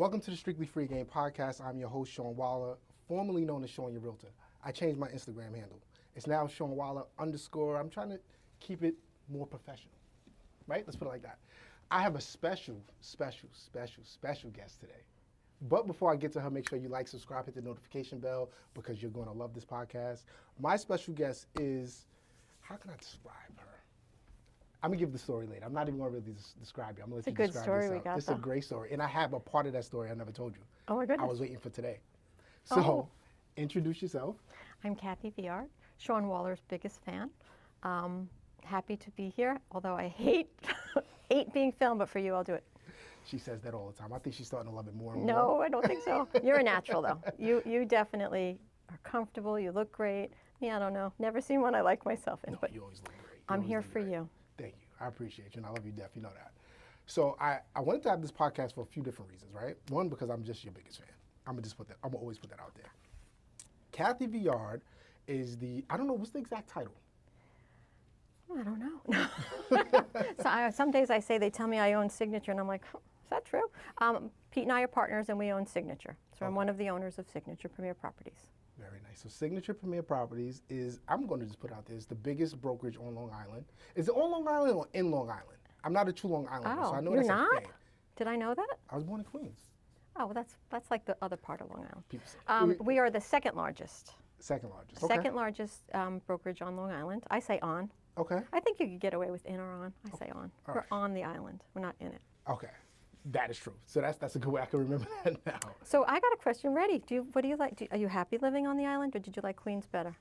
Welcome to the Strictly Free Game Podcast. I'm your host, Sean Waller, formerly known as Sean Your Realtor. I changed my Instagram handle. It's now Sean Waller _. I'm trying to keep it more professional, right? Let's put it like that. I have a special guest today. But before I get to her, make sure you like, subscribe, hit the notification bell because you're going to love this podcast. My special guest is, how can I describe her? I'm going to give the story later. I'm not even going to really describe you. I'm going to let you describe yourself. It's a good story we got. It's a great story. And I have a part of that story I never told you. Oh my goodness. I was waiting for today. So, introduce yourself. I'm Kathy Viard, Sean Waller's biggest fan. Happy to be here, although I hate being filmed, but for you, I'll do it. She says that all the time. I think she's starting to love it more and more. No, I don't think so. You're a natural, though. You definitely are comfortable. You look great. Me, I don't know. Never seen one I like myself in. No, but you always look great. I'm here for you. Thank you. I appreciate you, and I love you, Def. You know that. So I wanted to have this podcast for a few different reasons, right? One, because I'm just your biggest fan. I'm gonna always put that out there. Kathy Viard is I don't know, what's the exact title? I don't know. Some days I say they tell me I own Signature, and I'm like, is that true? Pete and I are partners, and we own Signature. So I'm one of the owners of Signature Premier Properties. Very nice. So Signature Premier Properties is, I'm going to just put out there, is the biggest brokerage on Long Island. Is it on Long Island or in Long Island? I'm not a true Long Islander, so I know you're that's not? a thing. Did I know that? I was born in Queens. Oh, well, that's like the other part of Long Island. People say. We are the second largest. Second largest. Okay. Second largest brokerage on Long Island. I say on. Okay. I think you could get away with in or on. I say on. All We're right. on the island. We're not in it. Okay. That is true. So that's a good way I can remember that now. So I got a question ready. What do you like? Are you happy living on the island, or did you like Queens better?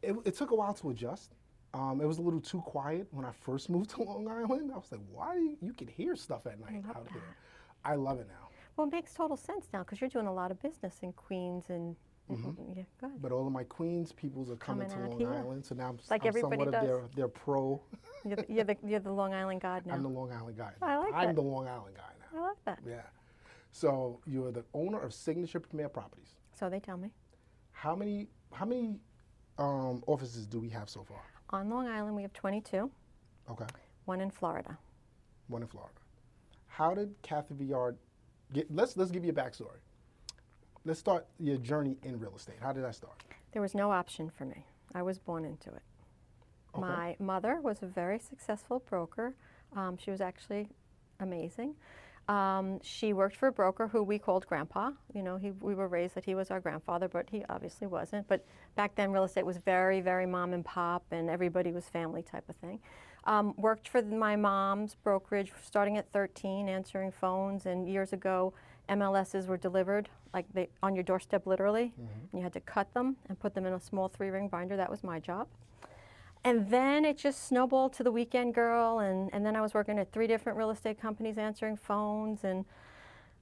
It took a while to adjust. It was a little too quiet when I first moved to Long Island. I was like, why you can hear stuff at night out here. I love it now. Well, it makes total sense now because you're doing a lot of business in Queens and yeah, go ahead. But all of my Queens peoples are coming to Long Island, so now I'm everybody somewhat of their pro. You're the Long Island god now. I'm the Long Island guy. I like that. I'm the Long Island guy now. I love that. Yeah. So you're the owner of Signature Premier Properties. So they tell me. How many offices do we have so far? On Long Island, we have 22. Okay. One in Florida. One in Florida. How did Kathy Viard get? Let's give you a backstory. Let's start your journey in real estate. How did that start? There was no option for me. I was born into it. Okay. My mother was a very successful broker. She was actually amazing. She worked for a broker who we called Grandpa. You know, we were raised that he was our grandfather, but he obviously wasn't. But back then, real estate was very, very mom and pop, and everybody was family type of thing. Worked for my mom's brokerage starting at 13, answering phones, and years ago, MLSs were delivered on your doorstep literally, and you had to cut them and put them in a small 3-ring binder. That was my job. And then it just snowballed to the weekend girl, and then I was working at 3 different real estate companies answering phones, and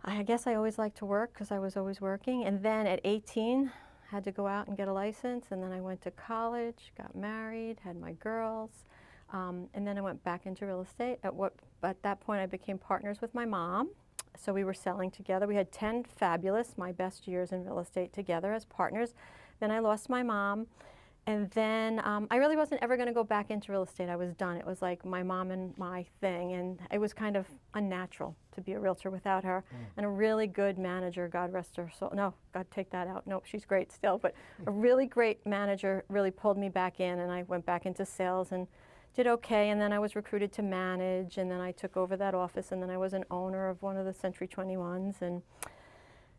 I guess I always liked to work because I was always working. And then at 18, had to go out and get a license, and then I went to college, got married, had my girls, and then I went back into real estate. At that point, I became partners with my mom. So we were selling together. We had 10 fabulous, my best years in real estate together as partners. Then I lost my mom. And then I really wasn't ever going to go back into real estate. I was done. It was like my mom and my thing. And it was kind of unnatural to be a realtor without her. And a really good manager, God rest her soul. No, God, take that out. Nope, she's great still. But a really great manager really pulled me back in. And I went back into sales and did okay, and then I was recruited to manage, and then I took over that office, and then I was an owner of one of the Century 21s, and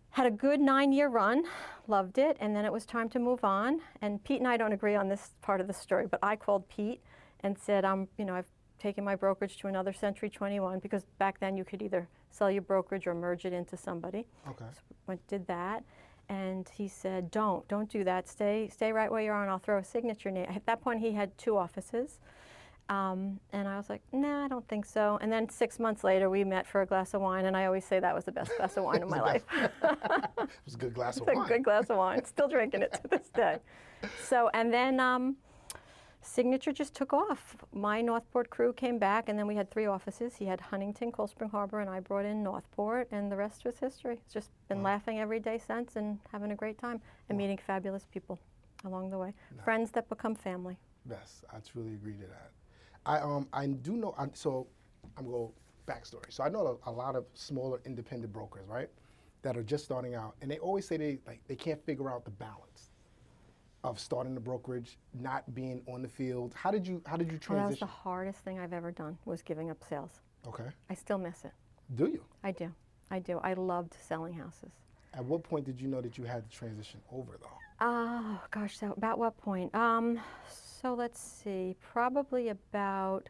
had a good 9-year run, loved it, and then it was time to move on. And Pete and I don't agree on this part of the story, but I called Pete and said, I've taken my brokerage to another Century 21, because back then you could either sell your brokerage or merge it into somebody. Okay. So did that. And he said, don't do that. Stay right where you are, and I'll throw a signature name. At that point, he had 2 offices. And I was like, nah, I don't think so. And then 6 months later, we met for a glass of wine, and I always say that was the best glass of wine of my life. It was a good glass of wine. It's a good glass of wine. Still drinking it to this day. So, and then Signature just took off. My Northport crew came back, and then we had 3 offices. He had Huntington, Cold Spring Harbor, and I brought in Northport, and the rest was history. It's just been laughing every day since and having a great time and meeting fabulous people along the way. Nice. Friends that become family. Yes, I truly agree to that. I do know, so I'm going to go backstory. So I know a lot of smaller independent brokers, right? that are just starting out, and they always say they can't figure out the balance of starting the brokerage, not being on the field. How did you transition? Well, that was the hardest thing I've ever done, was giving up sales. Okay. I still miss it. Do you? I do. I do. I loved selling houses. At what point did you know that you had to transition over, though? Oh, gosh, so about what point? So let's see, probably about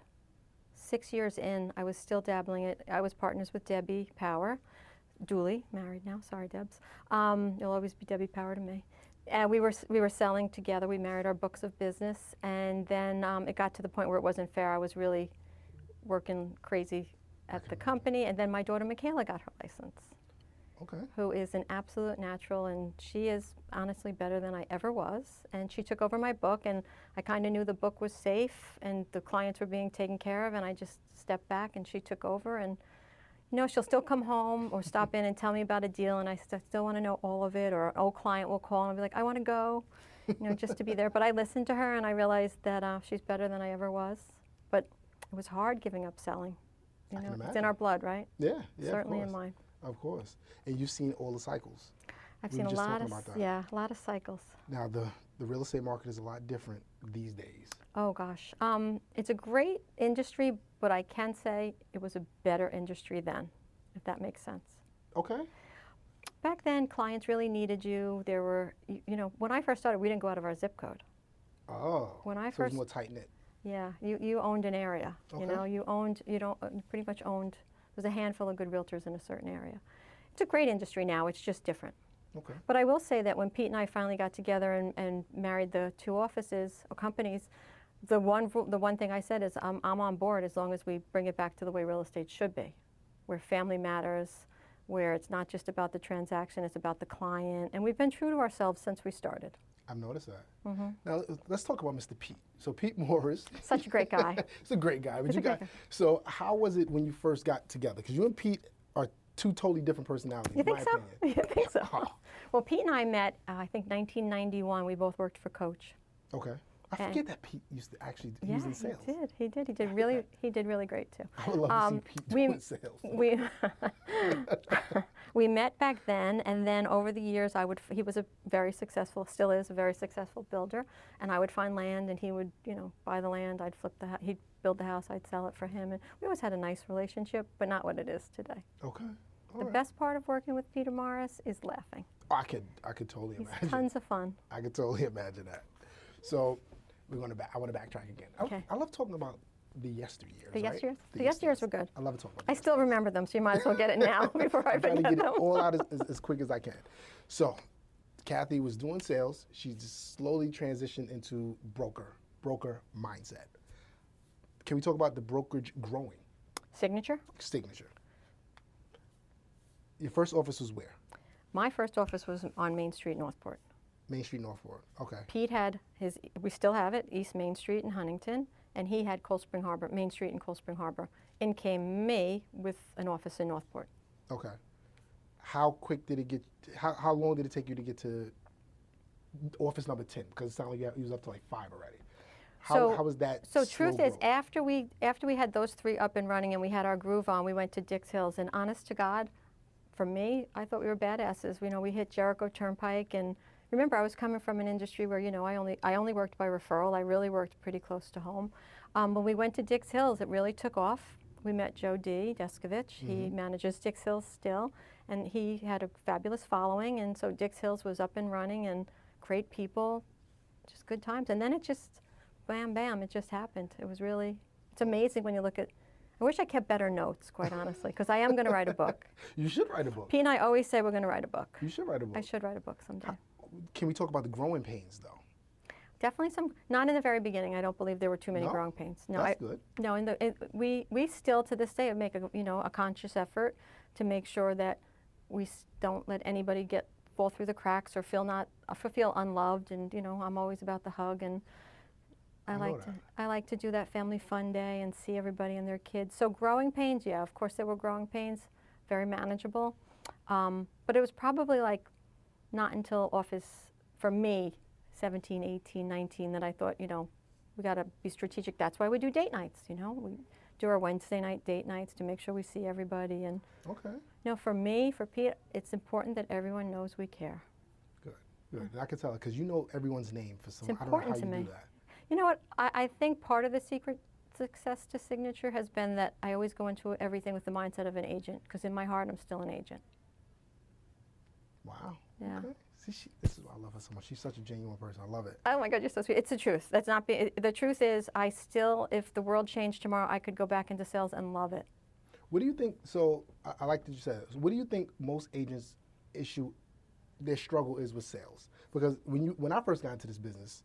6 years in, I was still dabbling it. I was partners with Debbie Power, duly married now, sorry Debs. You'll always be Debbie Power to me. And we were selling together. We married our books of business, and then it got to the point where it wasn't fair. I was really working crazy at the company, and then my daughter Michaela got her license. Okay. Who is an absolute natural, and she is honestly better than I ever was. And she took over my book, and I kind of knew the book was safe and the clients were being taken care of, and I just stepped back and she took over. And you know, she'll still come home or stop in and tell me about a deal, and I still want to know all of it. Or an old client will call and I'll be like, I want to go, you know, just to be there. But I listened to her and I realized that she's better than I ever was. But it was hard giving up selling. You know, it's in our blood, right? Yeah, Certainly of in mine. Of course. And you've seen all the cycles. I've seen a lot of, a lot of cycles. Now, the real estate market is a lot different these days. Oh gosh, it's a great industry, but I can say it was a better industry then, if that makes sense. Okay. Back then, clients really needed you. There were, you know, when I first started, we didn't go out of our zip code. Oh. When I so first, it was more tight knit. Yeah, you owned an area. Okay. You know, you pretty much owned. There's a handful of good realtors in a certain area. It's a great industry now. It's just different. Okay. But I will say that when Pete and I finally got together and married the two offices or companies, the one thing I said is I'm on board as long as we bring it back to the way real estate should be, where family matters, where it's not just about the transaction, it's about the client. And we've been true to ourselves since we started. I've noticed that. Mm-hmm. Now, let's talk about Mr. Pete. So Pete Morris. Such a great guy. He's a great guy. But so how was it when you first got together? Because you and Pete are two totally different personalities, You think in my so? opinion. You think so? Well, Pete and I met, I think, 1991. We both worked for Coach. Okay. I forget that Pete used to actually use in sales. He did. He did really great too. I would love to see Pete doing sales. We met back then, and then over the years, he was still is a very successful builder, and I would find land, and he would, you know, buy the land. I'd flip he'd build the house. I'd sell it for him, and we always had a nice relationship, but not what it is today. Okay. The best part of working with Peter Morris is laughing. Oh, I could totally imagine. He's tons of fun. I could totally imagine that. So I want to backtrack again. Okay. I love talking about the yesteryears. The right? yesteryears? The yesteryears were good. I love talking about I still remember them, so you might as well get it now before I forget them. I'm trying to get it all out as quick as I can. So Kathy was doing sales. She just slowly transitioned into broker mindset. Can we talk about the brokerage growing? Signature? Signature. Your first office was where? My first office was on Main Street, Northport. Main Street, Northport. Okay. Pete had we still have it, East Main Street in Huntington, and he had Cold Spring Harbor, Main Street in Cold Spring Harbor. In came me with an office in Northport. Okay. How quick did it get, how long did it take you to get to office number 10? Because it sounded like you was up to like 5 already. How was that? So truth is, after we had those 3 up and running and we had our groove on, we went to Dix Hills, and honest to God, for me, I thought we were badasses. You know, we hit Jericho Turnpike, and remember, I was coming from an industry where, you know, I only worked by referral. I really worked pretty close to home. When we went to Dix Hills, it really took off. We met Joe D. Deskovich. He manages Dix Hills still, and he had a fabulous following, and so Dix Hills was up and running, and great people, just good times. And then it just, bam, bam, it just happened. It was really, it's amazing when you look at, I wish I kept better notes, quite honestly, because I am going to write a book. You should write a book. Pete and I always say we're going to write a book. You should write a book. I should write a book someday. Can we talk about the growing pains, though? Definitely some, not in the very beginning. I don't believe there were too many growing pains. No, that's good. No, we still to this day make a conscious effort to make sure that we don't let anybody fall through the cracks or feel unloved. And you know, I'm always about the hug, and I like to do that family fun day and see everybody and their kids. So growing pains, yeah, of course there were growing pains, very manageable. But it was probably like not until office, for me, 17, 18, 19, that I thought, you know, we got to be strategic. That's why we do date nights, you know. We do our Wednesday night date nights to make sure we see everybody. And Okay. for me, for Pete, it's important that everyone knows we care. Good. Good. I can tell it because you know everyone's name for some. It's I don't know how important you to me. do that. You know what? I think part of the secret success to Signature has been that I always go into everything with the mindset of an agent, because in my heart, I'm still an agent. Wow. Yeah. Okay. See, this is why I love her so much. She's such a genuine person. I love it. Oh my God, you're so sweet. It's the truth. That's not the truth is, I still, if the world changed tomorrow, I could go back into sales and love it. What do you think? So I like that you said this. What do you think most agents their struggle is with sales? Because when I first got into this business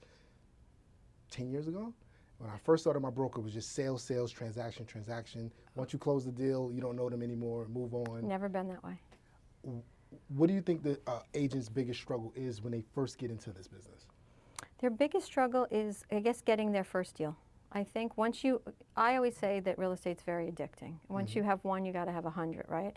10 years ago, when I first started my broker, it was just sales, transaction. Once you close the deal, you don't know them anymore, move on. Never been that way. What do you think the agent's biggest struggle is when they first get into this business? Their biggest struggle is, I guess, getting their first deal. I think I always say that real estate's very addicting. Once you have one, you got to have 100, right?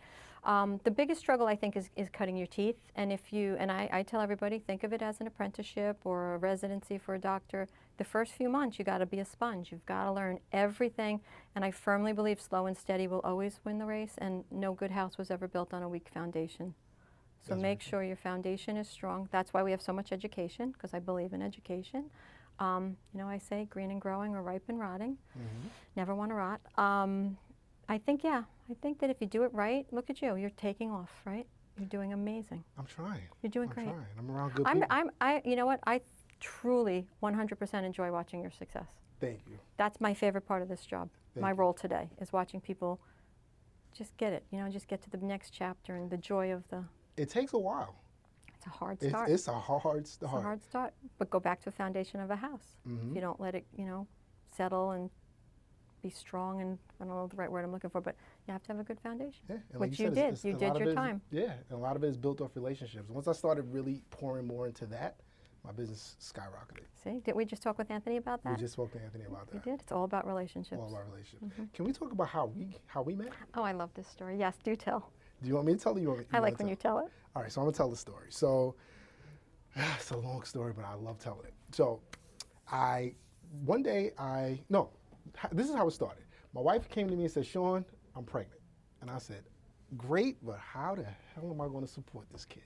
The biggest struggle, I think, is cutting your teeth. And I tell everybody, think of it as an apprenticeship or a residency for a doctor. The first few months, you got to be a sponge. You've got to learn everything. And I firmly believe slow and steady will always win the race. And no good house was ever built on a weak foundation. So make sure your foundation is strong. That's why we have so much education, because I believe in education. I say green and growing or ripe and rotting. Never want to rot. I think that if you do it right, look at you. You're taking off, right? You're doing amazing. I'm trying. You're doing great. I'm trying. I'm around good people. You know what? I truly 100% enjoy watching your success. Thank you. That's my favorite part of this job. My role today is watching people just get it. Just get to the next chapter and the joy of the. It takes a while. It's a hard start. It's a hard start. It's a hard start, but go back to the foundation of a house. If you don't let it, settle and be strong, and I don't know the right word I'm looking for, but you have to have a good foundation, yeah, and which you did. You did your time. Yeah, and a lot of it is built off relationships. Once I started really pouring more into that, my business skyrocketed. See, didn't we just talk with Anthony about that? We just spoke to Anthony about that. We did. It's all about relationships. All about relationships. Can we talk about how we met? Oh, I love this story. Yes, do tell. Do you want me to tell you? I like when you tell it. All right, so I'm gonna tell the story. So it's a long story, but I love telling it. So this is how it started. My wife came to me and said, "Sean, I'm pregnant," and I said, "Great, but how the hell am I going to support this kid?"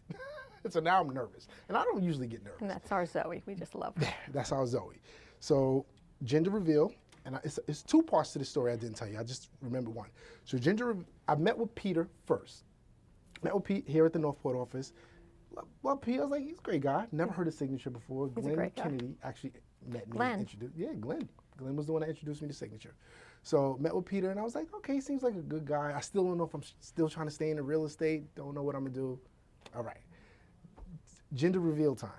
So now I'm nervous, and I don't usually get nervous. And that's our Zoe. We just love her. That's our Zoe. So gender reveal. And it's two parts to the story I didn't tell you. I just remember one. So I met with Peter first. Met with Pete here at the Northport office. Well, Pete, I was like, he's a great guy. Never heard of Signature before. He's a Glenn great guy. Kennedy actually met me. Glenn. Glenn. Glenn was the one that introduced me to Signature. So met with Peter, and I was like, okay, seems like a good guy. I still don't know if I'm still trying to stay in the real estate. Don't know what I'm going to do. All right. Gender reveal time.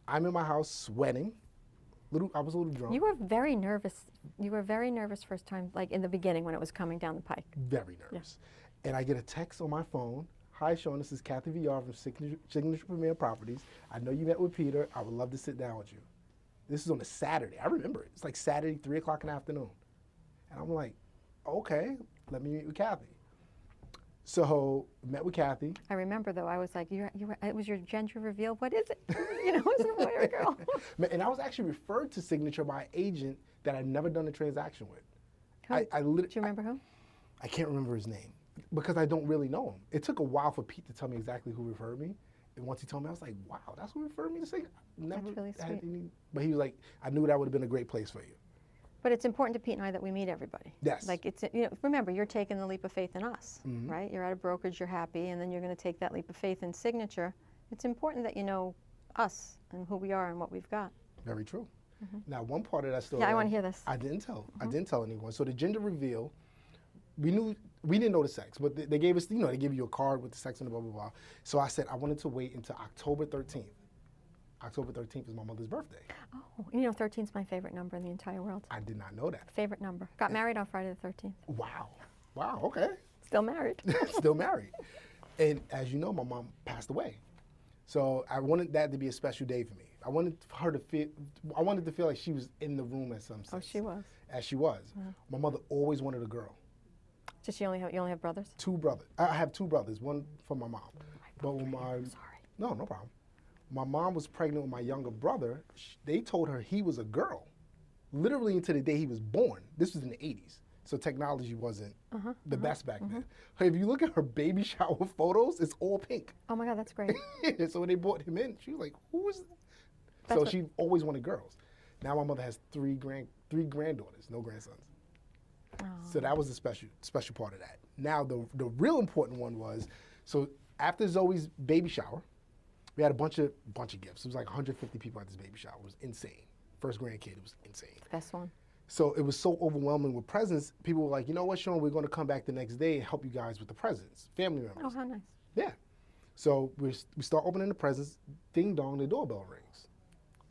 I'm in my house sweating. I was a little drunk. You were very nervous. You were very nervous first time, like in the beginning when it was coming down the pike. Very nervous. Yeah. And I get a text on my phone. "Hi, Sean, this is Kathy Viard from Signature Premier Properties. I know you met with Peter. I would love to sit down with you." This is on a Saturday. I remember it. It's like Saturday, 3 o'clock in the afternoon. And I'm like, okay, let me meet with Kathy. So met with Kathy. I remember though, I was like, it was your gender reveal. What is it? Is it a boy or a girl? And I was actually referred to Signature by an agent that I'd never done a transaction with. Do you remember who? I can't remember his name because I don't really know him. It took a while for Pete to tell me exactly who referred me. And once he told me, I was like, wow, that's who referred me to Signature. That's really sweet. But he was like, I knew that would have been a great place for you. But it's important to Pete and I that we meet everybody. Yes. Like remember, you're taking the leap of faith in us, right? You're at a brokerage, you're happy, and then you're going to take that leap of faith in Signature. It's important that you know us and who we are and what we've got. Very true. Now, one part of that story. Yeah, I want to hear this. I didn't tell. I didn't tell anyone. So the gender reveal, we didn't know the sex, but they gave us, they give you a card with the sex and the blah blah blah. So I said I wanted to wait until October 13th. October 13th is my mother's birthday. Oh, 13 is my favorite number in the entire world. I did not know that. Favorite number. Got married on Friday the 13th. Wow. Wow, okay. Still married. Still married. And as you know, my mom passed away. So I wanted that to be a special day for me. I wanted to feel like she was in the room at some sense. Oh, she was. As she was. My mother always wanted a girl. Does you only have brothers? 2 brothers. I have 2 brothers, one from my mom. But when sorry. No problem. My mom was pregnant with my younger brother. They told her he was a girl, literally until the day he was born. This was in the 80s. So technology wasn't the best back then. If you look at her baby shower photos, it's all pink. Oh my God, that's great. So when they brought him in, she was like, "Who is?" That's So what- she always wanted girls. Now my mother has three granddaughters, no grandsons. So that was the special part of that. Now the real important one was, so after Zoe's baby shower, we had a bunch of gifts. It was like 150 people at this baby shower. It was insane. First grandkid, it was insane. Best one. So it was so overwhelming with presents. People were like, you know what, Sean, we're going to come back the next day and help you guys with the presents, family members. Oh, how nice. Yeah. So we start opening the presents. Ding dong, the doorbell rings.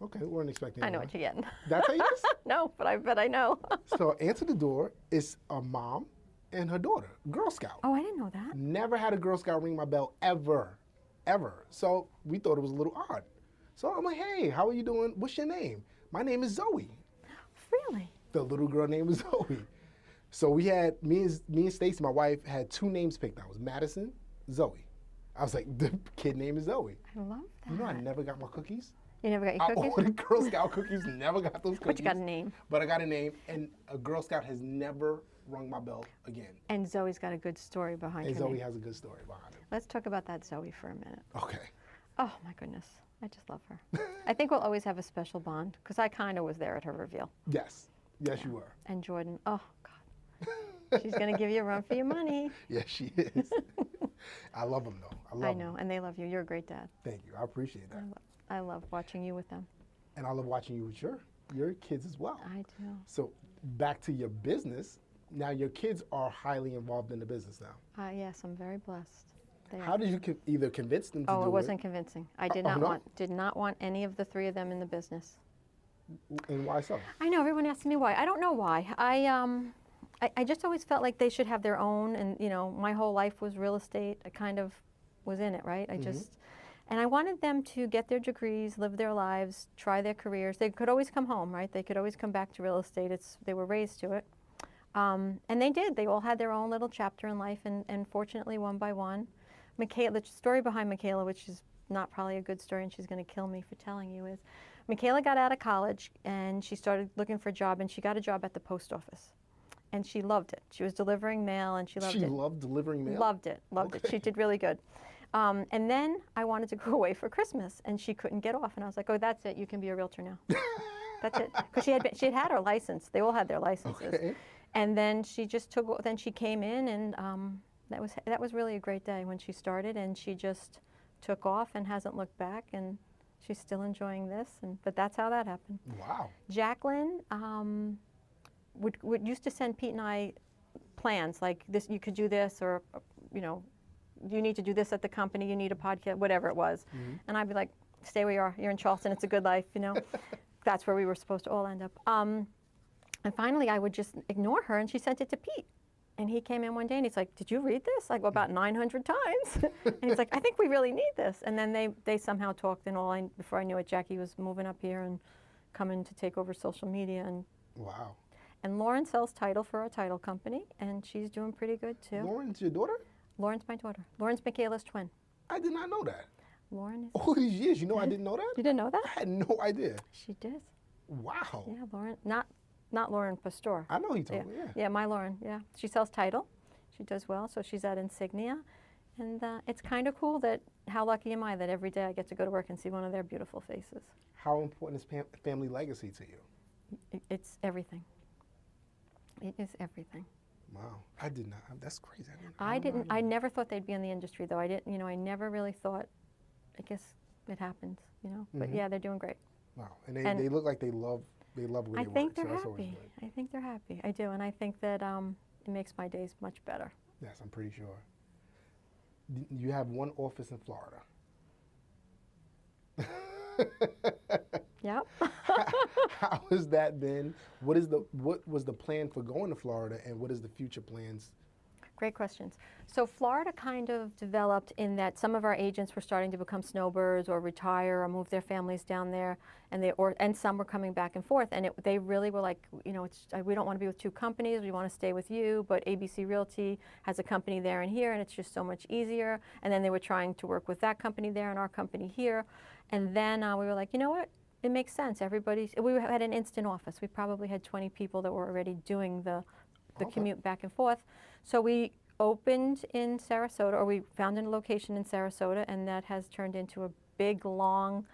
Okay, we weren't expecting. I know anyone. what you're getting. That's how you just. No, but I bet I know. So answer the door. It's a mom and her daughter, Girl Scout. Oh, I didn't know that. Never had a Girl Scout ring my bell ever. So we thought it was a little odd. So I'm like, hey, how are you doing? What's your name? My name is Zoe. Really? The little girl name was Zoe. So we had, me and Stacy, my wife, had two names picked out. It was Madison, Zoe. I was like, the kid name is Zoe. I love that. You know I never got my cookies? You never got your I cookies? ordered Girl Scout cookies, never got those cookies. But you got a name. But I got a name, and a Girl Scout has never rung my bell again. And Zoe's got a good story behind And her Zoe name. has a good story behind it. Let's talk about that Zoe for a minute. Okay. Oh my goodness, I just love her. I think we'll always have a special bond because I kind of was there at her reveal. Yes. Yes, you were. And Jordan, oh God, she's gonna give you a run for your money. Yes, she is. I love them, though. I love I know, them. and they love you. You're a great dad. Thank you. I appreciate that. I love watching you with them. And I love watching you with your kids as well. I do. So back to your business. Now your kids are highly involved in the business now. Yes, I'm very blessed. They How are. did you either convince them to do Oh, it? it wasn't convincing. I did Oh, not no? did not want any of the three of them in the business. And why so? I know everyone asks me why. I don't know why. I just always felt like they should have their own, and you know, my whole life was real estate. I kind of was in it, right? And I wanted them to get their degrees, live their lives, try their careers. They could always come home, right? They could always come back to real estate. They were raised to it. And they did. They all had their own little chapter in life, and fortunately, one by one. The story behind Michaela, which is not probably a good story, and she's going to kill me for telling you, is Michaela got out of college, and she started looking for a job, and she got a job at the post office. And she loved it. She was delivering mail, and she loved it. She loved delivering mail? Loved it. She did really good. And then I wanted to go away for Christmas, and she couldn't get off. And I was like, oh, that's it. You can be a realtor now. That's it. Because she had had her license. They all had their licenses. Okay. And then she just then she came in, and that was really a great day when she started, and she just took off and hasn't looked back, and she's still enjoying this. But that's how that happened. Wow. Jacqueline would used to send Pete and I plans like this. You could do this, or you know, you need to do this at the company. You need a podcast, whatever it was. And I'd be like, stay where you are. You're in Charleston. It's a good life, you know. That's where we were supposed to all end up. And finally, I would just ignore her, and she sent it to Pete. And he came in one day, and he's like, did you read this? I go, about 900 times. And he's like, I think we really need this. And then they somehow talked, and before I knew it, Jackie was moving up here and coming to take over social media. Wow. And Lauren sells title for a title company, and she's doing pretty good, too. Lauren's your daughter? Lauren's my daughter. Lauren's Michaela's twin. I did not know that. Lauren is... All these years, you know I didn't know that? You didn't know that? I had no idea. She did. Wow. Yeah, Lauren. Not Lauren Pastor. I know he told me, yeah. Yeah, my Lauren, yeah. She sells title. She does well, so she's at Insignia. And it's kind of cool that, how lucky am I that every day I get to go to work and see one of their beautiful faces. How important is family legacy to you? It's everything. It is everything. Wow. I did not. That's crazy. I never thought they'd be in the industry, though. I never really thought, I guess it happens, you know. But yeah, they're doing great. Wow. And they look like they love where they work. I think they're so that's always happy. good. I think they're happy. I do, and I think that it makes my days much better. Yes, I'm pretty sure. You have one office in Florida. Yep. How has that been? What was the plan for going to Florida, and what is the future plans? Great questions. So Florida kind of developed in that some of our agents were starting to become snowbirds or retire or move their families down there, and some were coming back and forth. And they really were like, you know, we don't want to be with two companies. We want to stay with you. But ABC Realty has a company there and here, and it's just so much easier. And then they were trying to work with that company there and our company here. And then we were like, you know what? It makes sense. We had an instant office. We probably had 20 people that were already doing the the Okay. commute back and forth. So we opened in Sarasota, or we found a location in Sarasota, and that has turned into a big, long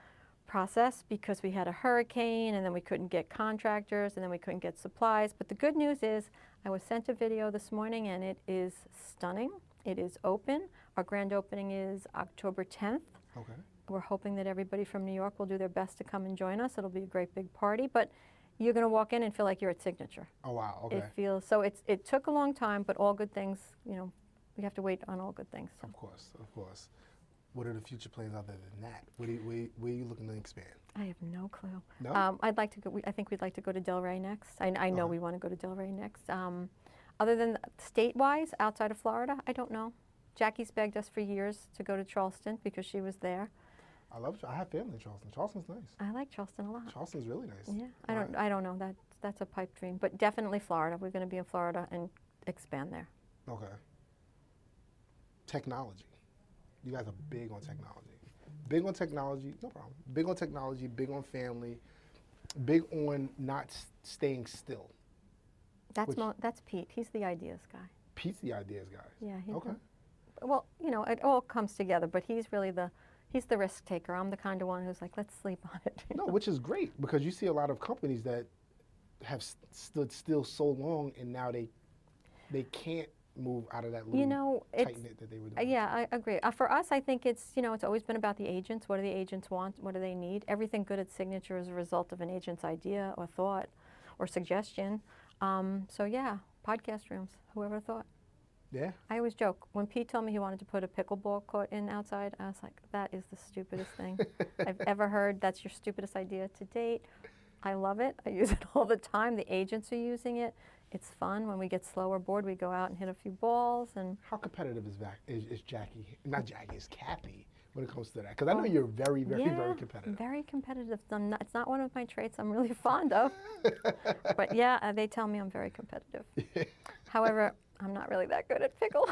process because we had a hurricane, and then we couldn't get contractors, and then we couldn't get supplies. But the good news is I was sent a video this morning, and it is stunning. It is open. Our grand opening is October 10th. Okay. We're hoping that everybody from New York will do their best to come and join us. It'll be a great big party, but you're going to walk in and feel like you're at Signature. Oh, wow. Okay. It feels so. It took a long time, but all good things. We have to wait on all good things. So. Of course, of course. What are the future plans other than that? Where are you looking to expand? I have no clue. No? I'd like to go. I think we'd like to go to Delray next. I know Okay. we want to go to Delray next. Other than state-wise, outside of Florida, I don't know. Jackie's begged us for years to go to Charleston because she was there. I have family in Charleston. Charleston's nice. I like Charleston a lot. Charleston's really nice. Yeah, I don't know. That's a pipe dream, but definitely Florida. We're going to be in Florida and expand there. Okay. Technology. You guys are big on technology. Big on technology, no problem. Big on technology, big on family, big on not staying still. That's Pete. He's the ideas guy. Pete's the ideas guy. Yeah. Okay. Well, it all comes together, but he's really he's the risk taker. I'm the kind of one who's like, let's sleep on it. No, which is great because you see a lot of companies that have stood still so long and now they can't move out of that little tight knit that they were doing. Yeah, I agree. For us, I think it's always been about the agents. What do the agents want? What do they need? Everything good at Signature is a result of an agent's idea or thought or suggestion. So yeah, podcast rooms. Whoever thought? Yeah. I always joke. When Pete told me he wanted to put a pickleball court in outside, I was like, that is the stupidest thing I've ever heard. That's your stupidest idea to date. I love it. I use it all the time. The agents are using it. It's fun. When we get slow or bored, we go out and hit a few balls. And How competitive is Jackie? Not Jackie, is Kathy when it comes to that? Because I know you're very, very, very competitive. Very competitive. It's not one of my traits I'm really fond of. But yeah, they tell me I'm very competitive. However, I'm not really that good at pickle.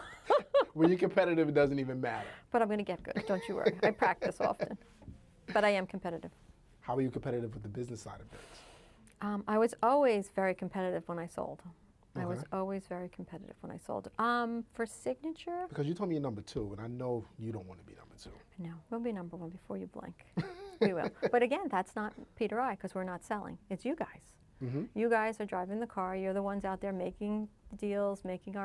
When you're competitive, it doesn't even matter. But I'm going to get good. Don't you worry. I practice often. But I am competitive. How are you competitive with the business side of things? I was always very competitive when I sold. I was Okay. always very competitive when I sold. For Signature, Because you told me you're number 2, and I know you don't want to be number 2. no, we'll be number 1 before you blink. We will. But again, that's not Pete or I, because we're not selling. It's you guys. Mm-hmm. You guys are driving the car. You're the ones out there making deals, making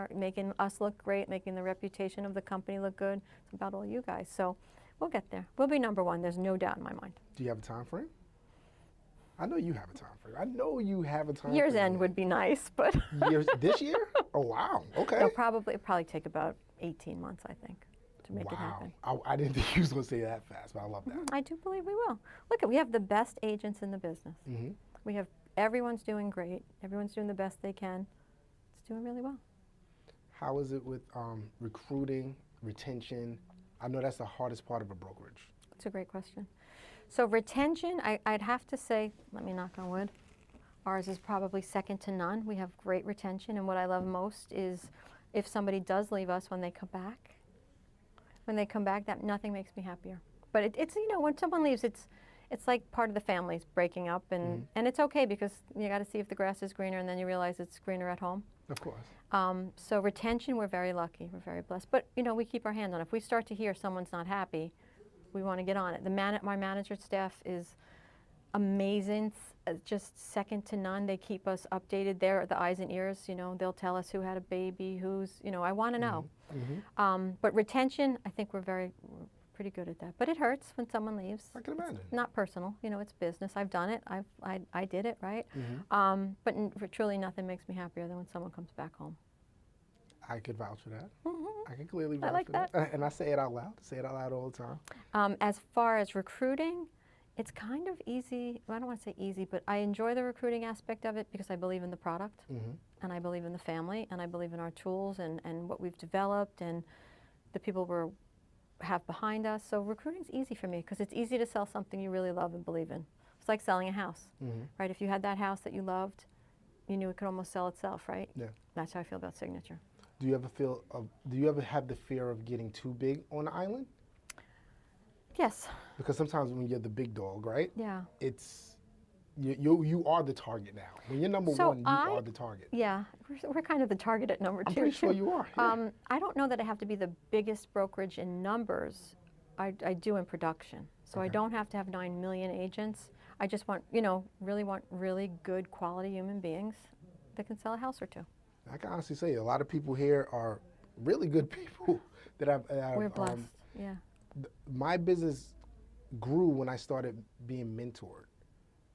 us look great, making the reputation of the company look good. It's about all you guys. So we'll get there. We'll be number 1. There's no doubt in my mind. Do you have a time frame? I know you have a time frame. I know you have a time Year's frame. end would be nice, but This year? Oh, wow. Okay. it'll probably take about 18 months, I think, to make it happen. I didn't think you was going to say that fast, but I love that. I do believe we will. Look, we have the best agents in the business. Mm-hmm. We have everyone's doing great. Everyone's doing the best they can. It's doing really well. How is it with recruiting, retention? I know that's the hardest part of a brokerage. It's a great question. So retention, I'd have to say, let me knock on wood, ours is probably second to none. We have great retention, and what I love most is if somebody does leave us when they come back. When they come back, that nothing makes me happier. But it's when someone leaves, it's like part of the family's breaking up, and it's okay because you got to see if the grass is greener, and then you realize it's greener at home. Of course. So retention, we're very lucky. We're very blessed. But we keep our hand on it. If we start to hear someone's not happy, we want to get on it. My manager staff is amazing, just second to none. They keep us updated. They're the eyes and ears. They'll tell us who had a baby, who's. I want to know. Mm-hmm. But retention, I think we're pretty good at that. But it hurts when someone leaves. I can imagine. Not personal. It's business. I've done it. I did it, right? Mm-hmm. But truly, nothing makes me happier than when someone comes back home. I could vouch for that. Mm-hmm. I can clearly vouch I like for that. And I say it out loud. Say it out loud all the time. As far as recruiting, it's kind of easy. Well, I don't want to say easy, but I enjoy the recruiting aspect of it because I believe in the product, Mm-hmm. and I believe in the family, and I believe in our tools and what we've developed and the people we have behind us. So recruiting's easy for me because it's easy to sell something you really love and believe in. It's like selling a house, Mm-hmm. right? If you had that house that you loved, you knew it could almost sell itself, right? Yeah. That's how I feel about Signature. Do you ever have the fear of getting too big on the island? Yes. Because sometimes when you're the big dog, right? Yeah. You are the target now. When you're number So one, you are the target. Yeah, we're kind of the target at number two. I'm pretty sure too. you are. Yeah. I don't know that I have to be the biggest brokerage in numbers. I do in production. So I Okay. don't have to have 9 million agents. I just want, really want really good quality human beings that can sell a house or two. I can honestly say a lot of people here are really good people that I've. We're blessed. Yeah. My business grew when I started being mentored.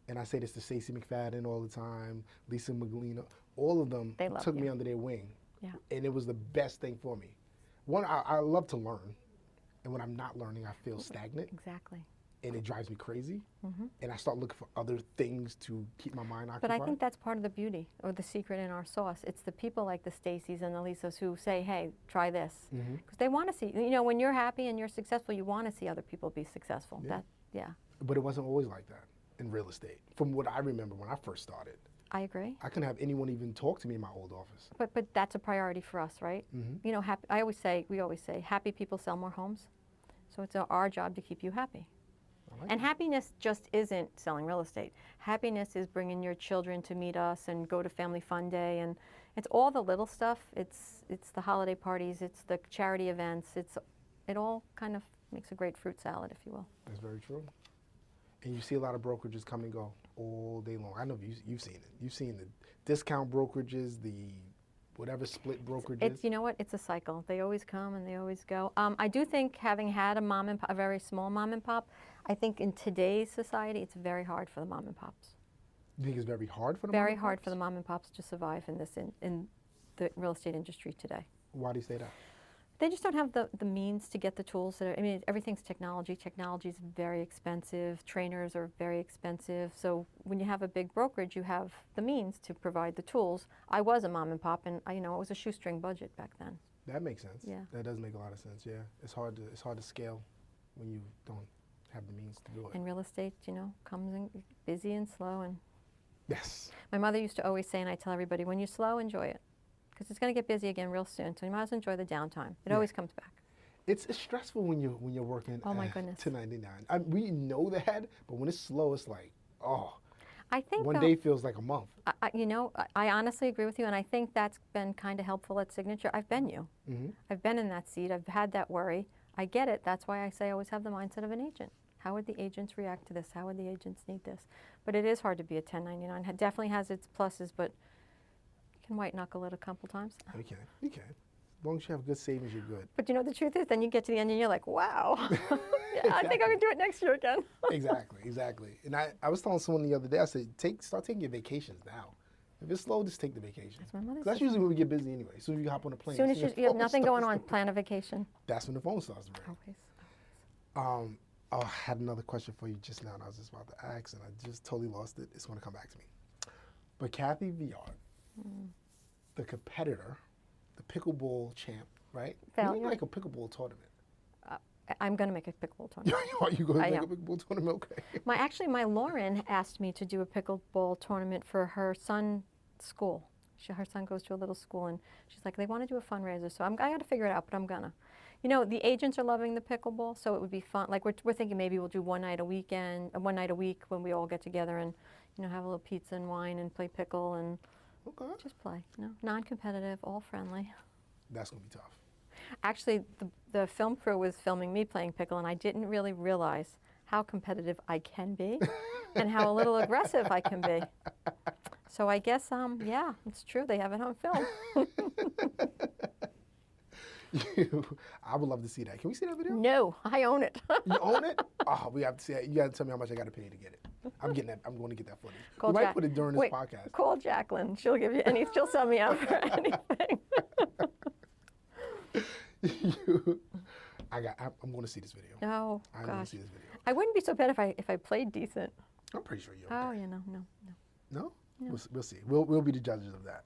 And I say this to Stacey McFadden all the time, Lisa Maglino, all of them They love took me you. under their wing. Yeah. And it was the best thing for me. One, I love to learn. And when I'm not learning, I feel stagnant. Exactly. And it drives me crazy. Mm-hmm. And I start looking for other things to keep my mind occupied. But I think that's part of the beauty or the secret in our sauce. It's the people like the Stacys and the Lisas who say, hey, try this. Because they want to see, when you're happy and you're successful, you want to see other people be successful. Yeah. But it wasn't always like that in real estate. From what I remember when I first started, I agree. I couldn't have anyone even talk to me in my old office. But that's a priority for us, right? Mm-hmm. We always say, happy people sell more homes. So it's our job to keep you happy. Like And happiness just isn't selling real estate. Happiness is bringing your children to meet us and go to family fun day, and it's all the little stuff. It's the holiday parties, it's the charity events. It all kind of makes a great fruit salad, if you will. That's very true. And you see a lot of brokerages come and go all day long. I know you've seen it. You've seen the discount brokerages, the whatever split brokerages. It's it's a cycle. They always come and they always go. I do think having had a very small mom and pop, I think in today's society it's very hard for the mom and pops. You think it's very hard for the Very mom and hard pops? for the mom and pops to survive in the real estate industry today. Why do you say that? They just don't have the means to get the tools that are, everything's technology. Technology is very expensive. Trainers are very expensive. So when you have a big brokerage, you have the means to provide the tools. I was a mom and pop, and it was a shoestring budget back then. That makes sense. Yeah. That does make a lot of sense. Yeah. It's hard to scale when you don't have the means to do it. And real estate, comes in busy and slow. And Yes. my mother used to always say, and I tell everybody, when you're slow, enjoy it. Because it's going to get busy again real soon, so you might as well enjoy the downtime. It always comes back. It's stressful when you're working. Oh my goodness. 1099. We know that, but when it's slow, it's like, I think one day feels like a month. I honestly agree with you, and I think that's been kind of helpful at Signature. I've been you. Mm-hmm. I've been in that seat. I've had that worry. I get it. That's why I say always have the mindset of an agent. How would the agents react to this? How would the agents need this? But it is hard to be a 1099. It definitely has its pluses, but you can white knuckle it a couple times. You can. As long as you have good savings, you're good. But the truth is, then you get to the end and you're like, wow. Yeah, I think I'm going to do it next year again. Exactly. And I was telling someone the other day, I said, start taking your vacations now. If it's slow, just take the vacation. That's my mother 'Cause that's said. usually when we get busy anyway. As soon as you hop on a plane. As soon as the you have phone nothing going starts on, to- plan a vacation. That's when the phone starts to ring. Always. I had another question for you just now, and I was just about to ask, and I just totally lost it. It's going to come back to me. But Kathy Viard, the competitor, the pickleball champ, right? You Failure. need like a pickleball tournament. I'm going to make a pickleball tournament. Are you going to I make am. a pickleball tournament? Okay. My Lauren asked me to do a pickleball tournament for her son's school. Her son goes to a little school, and she's like, they want to do a fundraiser, so I got to figure it out, but I'm gonna. The agents are loving the pickleball, so it would be fun. Like we're thinking maybe we'll do one night a week when we all get together and have a little pizza and wine and play pickle and Okay. just play. Non-competitive, all friendly. That's going to be tough. Actually, the film crew was filming me playing pickle, and I didn't really realize how competitive I can be and how a little aggressive I can be. So I guess, yeah, it's true. They have it on film. I would love to see that. Can we see that video? No, I own it. You own it? Oh, we have to see it. You got to tell me how much I got to pay to get it. I'm getting that. I'm going to get that footage. Call We might Jack- put it during this Wait, podcast. Call Jacqueline. She'll give you she'll sell me out for anything. I'm going to see this video. Oh I'm going to gosh, see this video. I wouldn't be so bad if I played decent. I'm pretty sure you're Oh, okay. no. No? We'll see. We'll be the judges of that.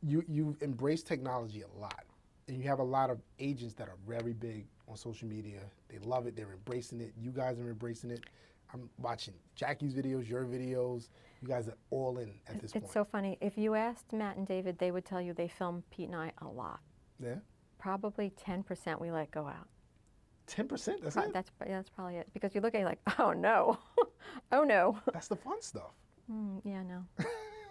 You've embraced technology a lot. And you have a lot of agents that are very big on social media. They love it. They're embracing it. You guys are embracing it. I'm watching Jackie's videos, your videos. You guys are all in at this point. It's so funny. If you asked Matt and David, they would tell you they film Pete and I a lot. Yeah? Probably 10% we let go out. 10%, that's it? That's probably it. Because you look at it like, oh no, oh no. That's the fun stuff. Yeah, no.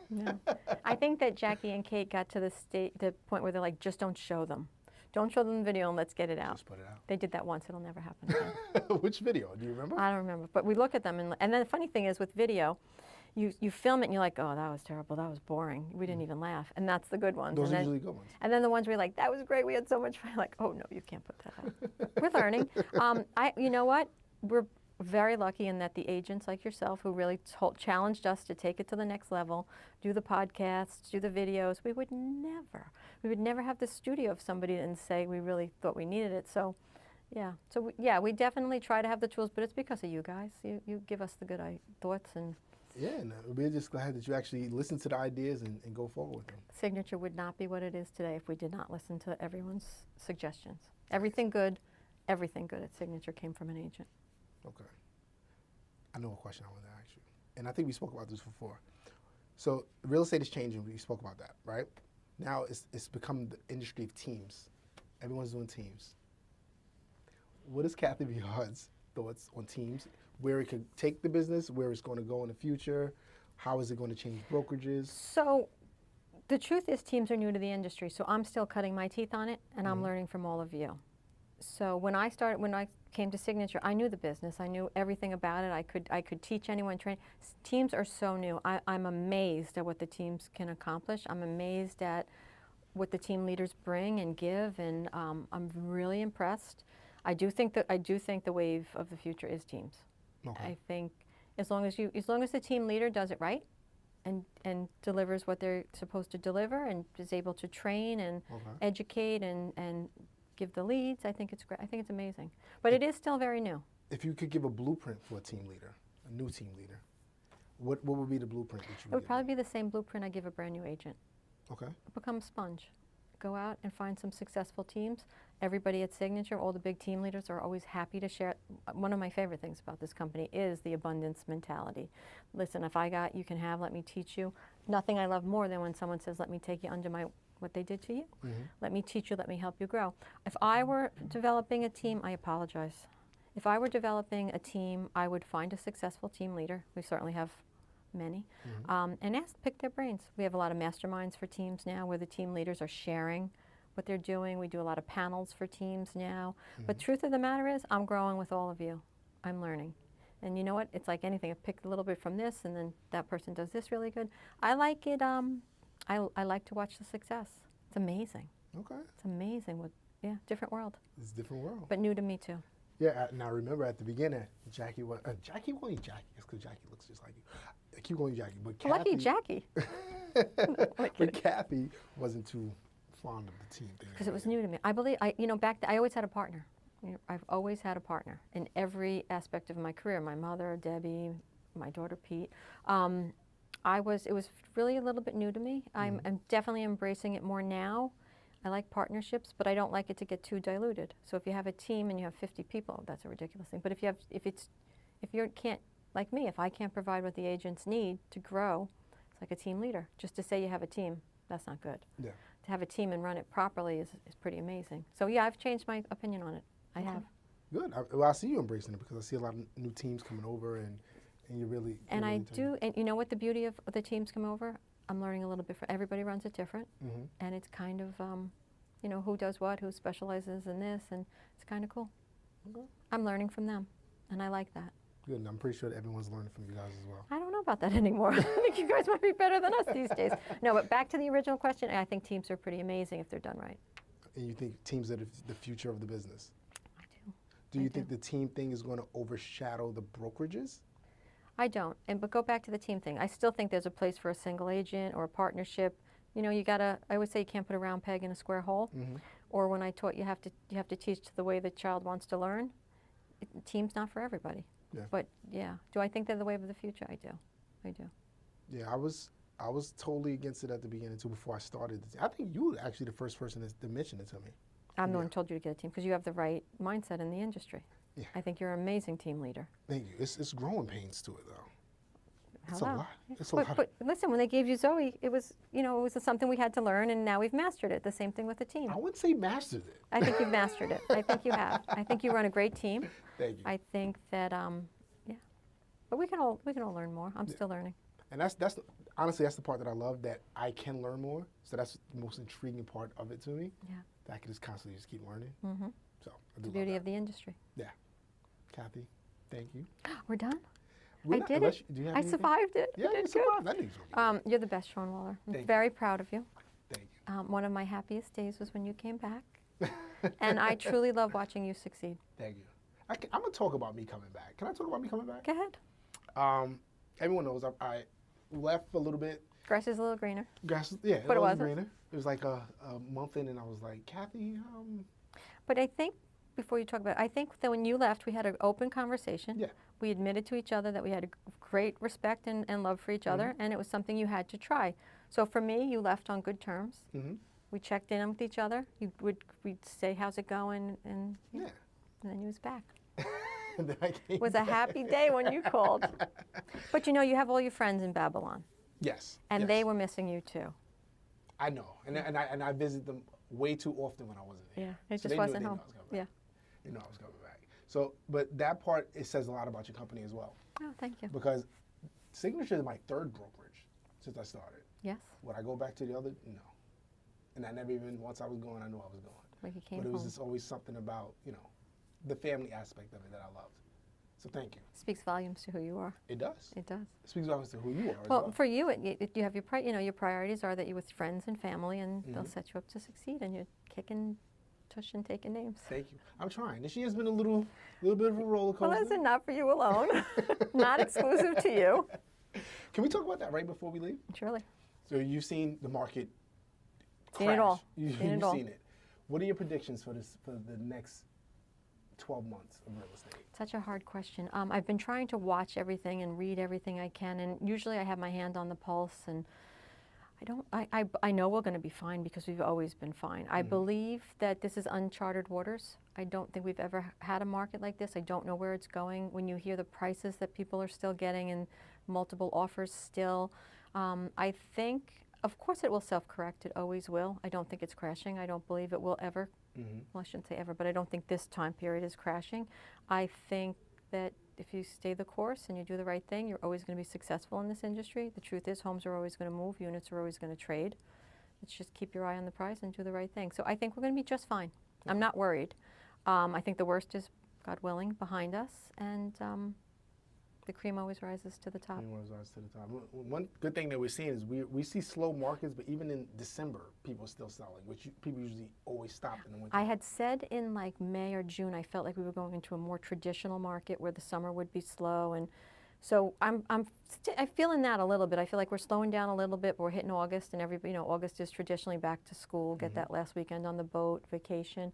No. I think that Jackie and Kate got to the point where they're like, just don't show them. Don't show them the video and let's get it out. Just put it out. They did that once. It'll never happen again. Which video? Do you remember? I don't remember. But we look at them, and then the funny thing is with video, you film it and you're like, oh, that was terrible. That was boring. We didn't even laugh. And that's the good ones. Those and are then, usually good ones. And then the ones where you're like, that was great. We had so much fun. Like, oh, no, you can't put that out. We're learning. You know what? We're very lucky in that the agents like yourself who really challenged us to take it to the next level, do the podcasts, do the videos, we would never have the studio if somebody didn't say we really thought we needed it. So, yeah, we definitely try to have the tools, but it's because of you guys. You give us the good thoughts. And yeah, and we're just glad that you actually listen to the ideas and go forward with them. Signature would not be what it is today if we did not listen to everyone's suggestions. Everything good at Signature came from an agent. Okay. I know a question I want to ask you. And I think we spoke about this before. So real estate is changing. We spoke about that, right? Now it's become the industry of teams. Everyone's doing teams. What is Kathy Viard's thoughts on teams? Where it could take the business, where it's going to go in the future? How is it going to change brokerages? So the truth is teams are new to the industry, so I'm still cutting my teeth on it, and I'm learning from all of you. So when I came to Signature, I knew the business. I knew everything about it. I could teach anyone, train. Teams are so new. I'm amazed at what the teams can accomplish. I'm amazed at what the team leaders bring and give, and I'm really impressed. I do think the wave of the future is teams. Okay. I think as long as the team leader does it right, and delivers what they're supposed to deliver, and is able to train and educate and give the leads, I think it's great. I think it's amazing. But it is still very new. If you could give a blueprint for a team leader, a new team leader, what would be the blueprint that you would It would give probably them? be the same blueprint I give a brand new agent. Okay. Become a sponge. Go out and find some successful teams. Everybody at Signature, all the big team leaders are always happy to share. One of my favorite things about this company is the abundance mentality. Listen, if I got, you can have, let me teach you. Nothing I love more than when someone says, let me take you under what they did to you. Let me teach you, let me help you grow. If I were developing a team, I apologize. If I were developing a team, I would find a successful team leader. We certainly have many. And pick their brains. We have a lot of masterminds for teams now where the team leaders are sharing what they're doing. We do a lot of panels for teams now. But truth of the matter is, I'm growing with all of you. I'm learning. And you know what? It's like anything. I picked a little bit from this, and then that person does this really good. I like it. I like to watch the success. It's amazing. Okay. It's amazing. Different world. It's a different world. But new to me too. Yeah, and I remember at the beginning, Jackie was, Jackie wasn't Jackie, it's because Jackie looks just like you. I keep calling you Jackie, but Kathy. Lucky Jackie. But Kathy wasn't too fond of the team thing. Because it was new to me. I believe, I always had a partner. I've always had a partner in every aspect of my career. My mother, Debbie, my daughter, Pete. It was really a little bit new to me. I'm definitely embracing it more now. I like partnerships, but I don't like it to get too diluted. So if you have a team and you have 50 people, that's a ridiculous thing. But if you can't, like me, if I can't provide what the agents need to grow, it's like a team leader. Just to say you have a team, that's not good. Yeah. To have a team and run it properly is pretty amazing. So yeah, I've changed my opinion on it. I have. Good. I see you embracing it because I see a lot of new teams coming over, and you really. And I do, and you know what the beauty of the teams come over? I'm learning a little bit. Everybody runs it different, and it's kind of, who does what, who specializes in this, and it's kind of cool. Okay. I'm learning from them, and I like that. Good, and I'm pretty sure that everyone's learning from you guys as well. I don't know about that anymore. I think you guys might be better than us these days. No, but back to the original question, I think teams are pretty amazing if they're done right. And you think teams are the future of the business? I do. Do you think the team thing is going to overshadow the brokerages? I don't. But go back to the team thing. I still think there's a place for a single agent or a partnership. I always say you can't put a round peg in a square hole. Or when I taught you have to teach the way the child wants to learn. Team's not for everybody. Yeah. But yeah, do I think they're the wave of the future? I do. I do. Yeah, I was totally against it at the beginning too. Before I started, I think you were actually the first person to mention it to me. I'm the one who told you to get a team because you have the right mindset in the industry. Yeah. I think you're an amazing team leader. Thank you. It's growing pains to it though. It's a Hello. lot. Yeah. It's a lot. But listen, when they gave you Zoe, it was, you know, it was something we had to learn, and now we've mastered it. The same thing with the team. I wouldn't say mastered it. I think you've mastered it. I think you have. I think you run a great team. Thank you. I think that, yeah. But we can all learn more. I'm still learning. And honestly, that's the part that I love, that I can learn more. So that's the most intriguing part of it to me. Yeah. That I can just constantly just keep learning. Mm-hmm. So I do The love beauty that. of the industry. Yeah. Kathy, thank you. We're done. We're I not- did unless it. you- do you have I anything? survived it. Yeah, I you did good. survived. I think so. You're the best, Sean Waller. I'm Thank you. very proud of you. Thank you. One of my happiest days was when you came back. And I truly love watching you succeed. Thank you. I'm going to talk about me coming back. Can I talk about me coming back? Go ahead. Everyone knows I left for a little bit. Grass is a little greener. Grass, yeah, But it wasn't wasn't? greener. It was like a month in, and I was like, Kathy, But I think, before you talk about it, I think that when you left, we had an open conversation. Yeah. We admitted to each other that we had a great respect and love for each other, and it was something you had to try. So for me, you left on good terms. mm-hmm. We checked in with each other. We'd say, how's it going? And Yeah. and then you was back. And then I came It was a happy day when you called. But you know, you have all your friends in Babylon, Yes. and yes. they were missing you too. I know, and I visit them way too often when I wasn't here. Yeah, it So just they knew- wasn't they knew home. I was coming Yeah. back. They knew I was coming back. So, but that part, it says a lot about your company as well, Oh, thank you. because Signature is my third brokerage since I started. Yes, Would I go back to the other? No. And I never even, once I was going, I knew I was going. like you came But it was home. just always something about, the family aspect of it that I loved. So thank you. Speaks volumes to who you are. It does. It does. It speaks volumes to who you are as Well, well. for you, you have your priorities are that you're with friends and family, and they'll Mhm. set you up to succeed, and you're kicking, tushing, taking names. Thank you. I'm trying. This year's been a little bit of a roller coaster. Well, listen, not for you alone, not exclusive to you. Can we talk about that right before we leave? Surely. So you've seen the market Seen it all. crash. Seen it You've all. seen it. What are your predictions for the next 12 months of real estate? Such a hard question. I've been trying to watch everything and read everything I can, and usually I have my hand on the pulse, and I know we're going to be fine because we've always been fine. I believe that this is uncharted waters. I don't think we've ever had a market like this. I don't know where it's going. When you hear the prices that people are still getting and multiple offers still, I think, of course it will self-correct. It always will. I don't think it's crashing. I don't believe it will ever. Well, I shouldn't say ever, but I don't think this time period is crashing. I think that if you stay the course and you do the right thing, you're always going to be successful in this industry. The truth is, homes are always going to move, units are always going to trade. Let's just keep your eye on the prize and do the right thing. So I think we're going to be just fine. I'm not worried. I think the worst is, God willing, behind us, and the cream always rises to the top. One good thing that we're seeing is we see slow markets, but even in December, people are still selling, which people usually always stop in the winter. I had said in like May or June, I felt like we were going into a more traditional market where the summer would be slow, and so I'm feeling that a little bit. I feel like we're slowing down a little bit, but we're hitting August, and everybody, August is traditionally back to school. Get that last weekend on the boat, vacation.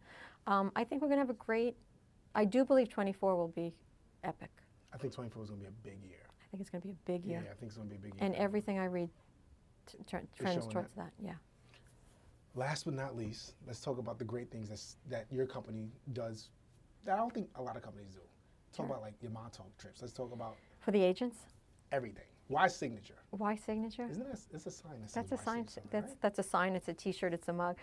I think we're going to have a great. I do believe 24 will be epic. I think 24 is going to be a big year. I think it's going to be a big year. Yeah, I think it's going to be a big year. And everything I read trends showing towards that. Yeah. Last but not least, let's talk about the great things that your company does that I don't think a lot of companies do. Talk about like your Montauk trips. Let's talk about For the agents, everything. Why Signature? why signature? Isn't that it's a sign that says That's a why sign. Signature, That's right? that's a sign. It's a T-shirt. It's a mug.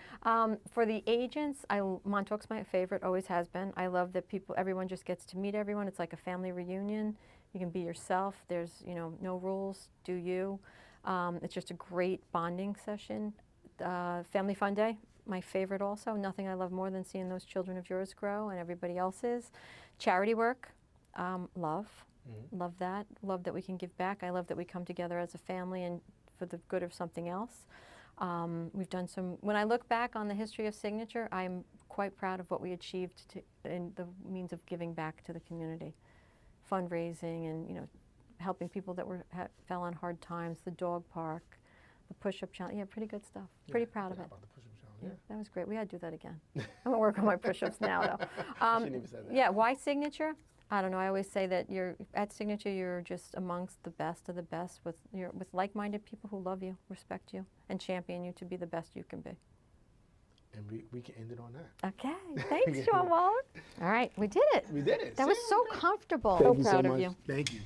For the agents, Montauk's my favorite. Always has been. I love that everyone just gets to meet everyone. It's like a family reunion. You can be yourself. There's no rules. Do you? It's just a great bonding session. Family Fun Day, my favorite also. Nothing I love more than seeing those children of yours grow and everybody else's. Charity work, love. Love that. Love that we can give back. I love that we come together as a family and for the good of something else. We've done when I look back on the history of Signature, I'm quite proud of what we achieved in the means of giving back to the community. Fundraising and, helping people that fell on hard times, the dog park, the push-up challenge. Yeah, pretty good stuff. Pretty proud of it. About the push-up challenge, Yeah, that was great. We got to do that again. I'm going to work on my push-ups now, though. Shouldn't even say that. Yeah, why Signature? I don't know. I always say that at Signature, you're just amongst the best of the best with like-minded people who love you, respect you, and champion you to be the best you can be. And we can end it on that. Okay. Thanks, Sean Waller. All right, we did it. We did it. That See? was so comfortable. Thank So you proud so of much. you. Thank you.